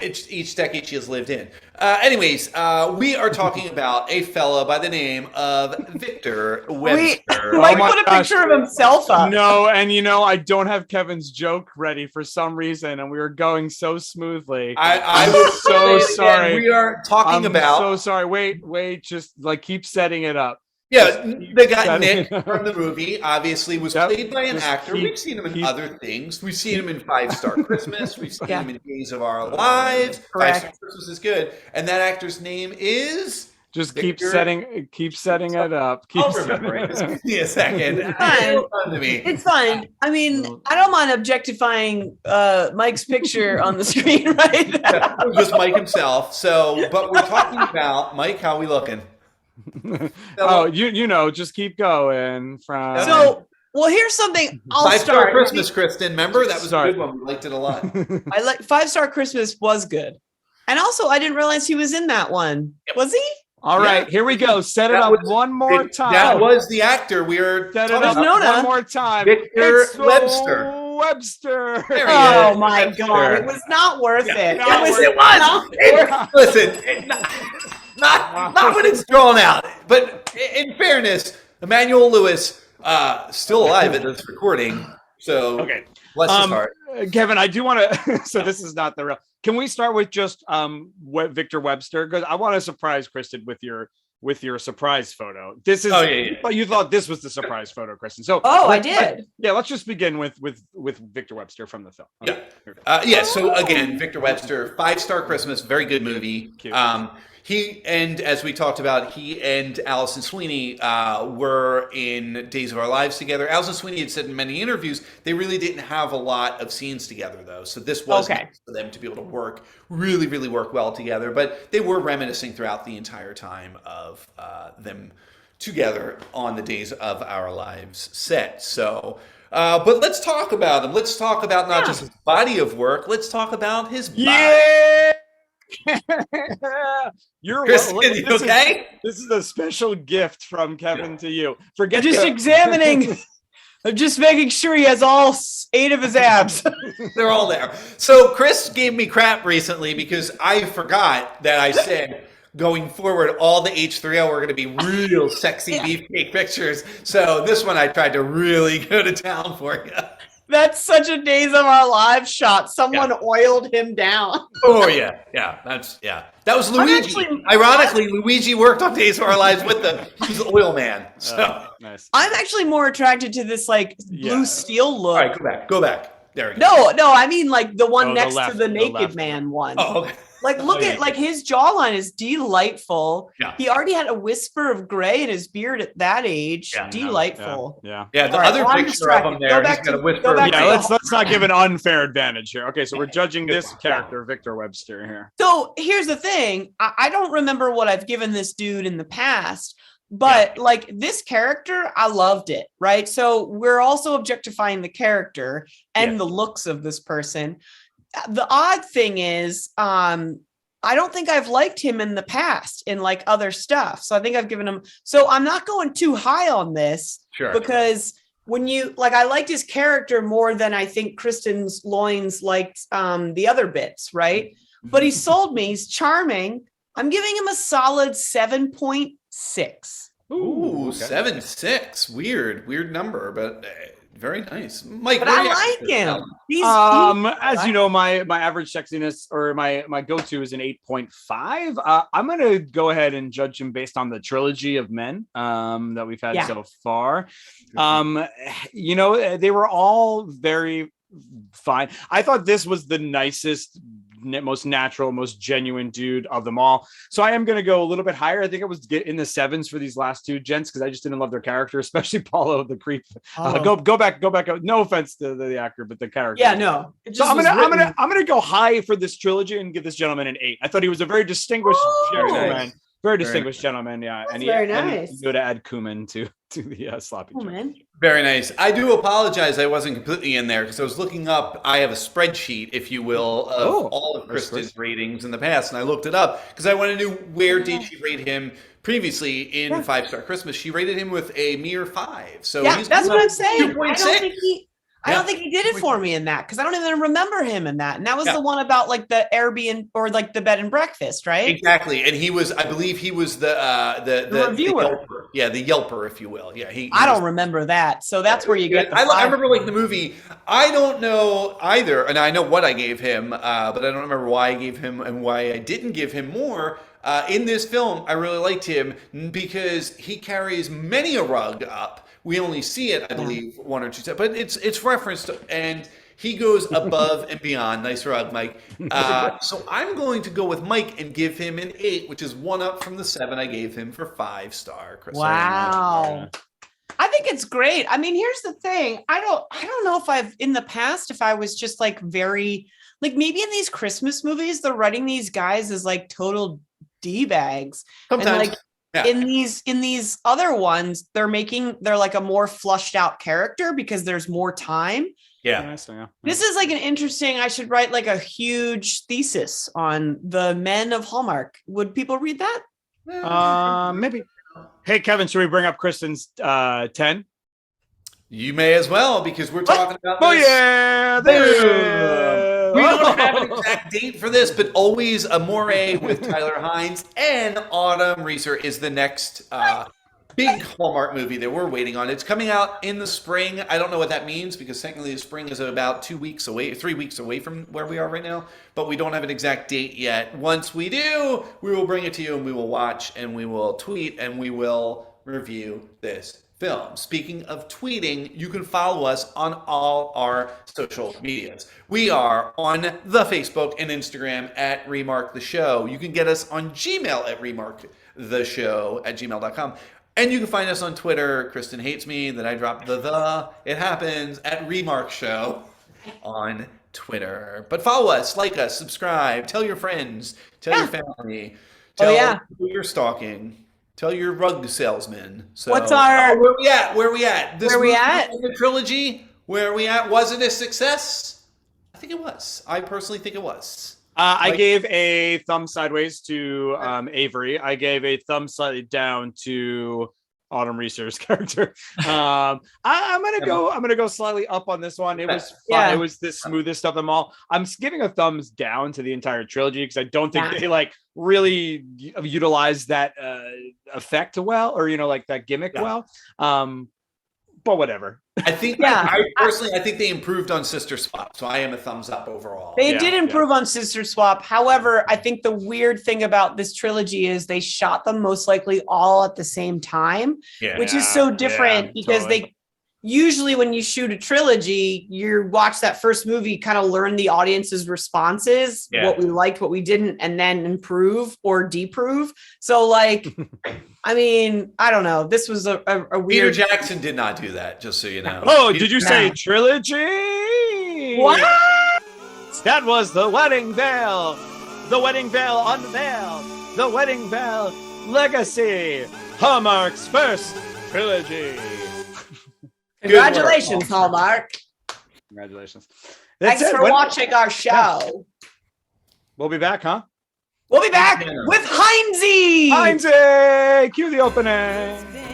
Each decade she has lived in. Anyways, we are talking about a fella by the name of Victor Webster. Mike put a picture of himself up. No, and I don't have Kevin's joke ready for some reason, and we were going so smoothly. I was so sorry. We are talking about. So sorry. Wait. Just keep setting it up. Yeah, they got Nick from the movie. Obviously, was played by an actor. We've seen him in other things. We've seen him in 5-Star Christmas. We've seen him in Days of Our Lives. 5-Star Christmas is good, and that actor's name is. Just keep setting it up. I'll remember it. Just give me a second. It's fine. I mean, I don't mind objectifying Mike's picture on the screen right now. It was Mike himself. But we're talking about Mike. How are we looking? Just keep going from. Here's something. I'll 5-Star Christmas, Kristin. Remember that was a good one. We liked it a lot. I like 5-Star Christmas was good, and also I didn't realize he was in that one. Was he? All right, here we go. Set it up one more time. That was the actor we were set it up one more time. Victor Webster. Webster. Oh my God! It was not worth it. It was. Listen. Not when it's drawn out. But in fairness, Emmanuel Lewis still alive at this recording. So bless his heart. Kevin, I do want to. So this is not the real. Can we start with just Victor Webster? Because I want to surprise Kristin with your surprise photo. This is. But you thought this was the surprise photo, Kristin. So. I did. Let's just begin with Victor Webster from the film. Okay. So again, Victor Webster, 5-Star Christmas, very good movie. Cute. He and as we talked about, he and Alison Sweeney were in Days of Our Lives together. Alison Sweeney had said in many interviews they really didn't have a lot of scenes together, though. So this was nice for them to be able to really, really work well together. But they were reminiscing throughout the entire time of them together on the Days of Our Lives set. So. But let's talk about him. Let's talk about not just his body of work. Let's talk about his body. Yeah. Kristin, you okay? This is a special gift from Kevin to you. I'm just making sure he has all 8 of his abs. They're all there. So Chris gave me crap recently because I forgot that I said going forward, all the H3O are going to be real sexy beefcake pictures. So this one I tried to really go to town for you. That's such a Days of Our Lives shot. Someone oiled him down. Oh yeah. That was Luigi. Ironically, Luigi worked on Days of Our Lives with he's the oil man. So nice. I'm actually more attracted to this blue steel look. All right, go back. There we go. No, I mean the one next to the naked man one. Oh, okay. Like, look at like his jawline is delightful. Yeah. He already had a whisper of gray in his beard at that age. Yeah, delightful. Yeah. Yeah, the All right, other well, I'm picture of him distracted. there, Go he's back got a to- whisper. go back Yeah, to- let's not give an unfair advantage here. Okay, so we're judging this character, Victor Webster, here. So here's the thing. I don't remember what I've given this dude in the past, but like this character, I loved it, right? So we're also objectifying the character and the looks of this person. The odd thing is, I don't think I've liked him in the past in like other stuff. So I think I've given him, so I'm not going too high on this because when you like, I liked his character more than I think Kristin's loins liked the other bits, right? But he sold me. He's charming. I'm giving him a solid 7.6. Ooh, 7.6. Weird number, but very nice. Mike, But where do you I at? like him. As you know, my average sexiness or my go-to is an 8.5. I'm gonna go ahead and judge him based on the trilogy of men that we've had so far. You know, they were all very fine. I thought this was the nicest, most natural, most genuine dude of them all. So I am going to go a little bit higher. I think I was in the 7s for these last two gents because I just didn't love their character, especially Paulo the creep. Go back. No offense to the actor, but the character. Yeah, no. So I'm gonna go high for this trilogy and give this gentleman an 8. I thought he was a very distinguished gentleman. Very distinguished gentleman, yeah. That's very nice. And go to add cumin to the sloppy joe. Very nice. I do apologize I wasn't completely in there because I was looking up, I have a spreadsheet, if you will, of all of Kristin's ratings in the past, and I looked it up because I wanted to know where did she rate him previously in 5-Star Christmas. She rated him with a mere 5. So yeah, he's that's what I'm saying. 2.6. I don't think he did it for me in that because I don't even remember him in that. And that was the one about like the Airbnb or like the bed and breakfast, right? Exactly. And he was, I believe he was the reviewer. The Yelper. Yeah, the Yelper, if you will. Yeah, I don't remember that. So that's where you get the I remember like the movie. I don't know either, and I know what I gave him, but I don't remember why I gave him and why I didn't give him more. In this film, I really liked him because he carries many a rug up. We only see it, I believe, 1 or 2 times, but it's referenced, and he goes above and beyond. Nice rug, Mike. So I'm going to go with Mike and give him an 8, which is 1 up from the 7 I gave him for 5-star. Chris. Wow. I think it's great. I mean, here's the thing. I don't know if I've in the past, if I was just like very, like maybe in these Christmas movies, they're writing these guys as like total D-bags. Sometimes. And like, in these other ones, they're like a more flushed out character because there's more time. Yeah. This is like an interesting, I should write like a huge thesis on the men of Hallmark. Would people read that? Maybe. Hey, Kevin, should we bring up Kristin's 10? You may as well, because we're talking about this. Oh, yeah. We don't have an exact date for this, but always Amore with Tyler Hines and Autumn Reeser is the next big Hallmark movie that we're waiting on. It's coming out in the spring. I don't know what that means because technically the spring is about 2 weeks away, 3 weeks away from where we are right now, but we don't have an exact date yet. Once we do, we will bring it to you and we will watch and we will tweet and we will review this film. Speaking of tweeting, you can follow us on all our social medias. We are on the Facebook and Instagram at Remark the Show. You can get us on Gmail at remarktheshow@gmail.com. And you can find us on Twitter. Kristin hates me that I dropped the. It happens at Remark Show on Twitter. But follow us, like us, subscribe, tell your friends, tell your family, tell who you're stalking. Tell your rug salesman. So, what's our? Where we at? Where we at? Where we at? The trilogy. Where we at? Was it a success? I think it was. I personally think it was. I gave a thumb sideways to Avery. I gave a thumb slightly down to Autumn Reeser's character. I'm gonna go slightly up on this one. It was fun. It was the smoothest of them all. I'm giving a thumbs down to the entire trilogy because I don't think they like really utilize that effect well, or like that gimmick well. But whatever. I think I think they improved on Sister Swap, so I am a thumbs up overall. They did improve on Sister Swap. However, I think the weird thing about this trilogy is they shot them most likely all at the same time, which is so different because usually when you shoot a trilogy, you watch that first movie, kind of learn the audience's responses, what we liked, what we didn't, and then improve or deprove. So like, I mean, I don't know. This was a weird. Peter Jackson did not do that, just so you know. Oh, did you say trilogy? What? That was The Wedding Veil. The Wedding Veil Unveiled. The Wedding Veil Legacy. Hallmark's first trilogy. Congratulations, Hallmark. Congratulations. Thanks for watching our show. We'll be back, huh? We'll be back with Heinze. Heinze! Cue the opening.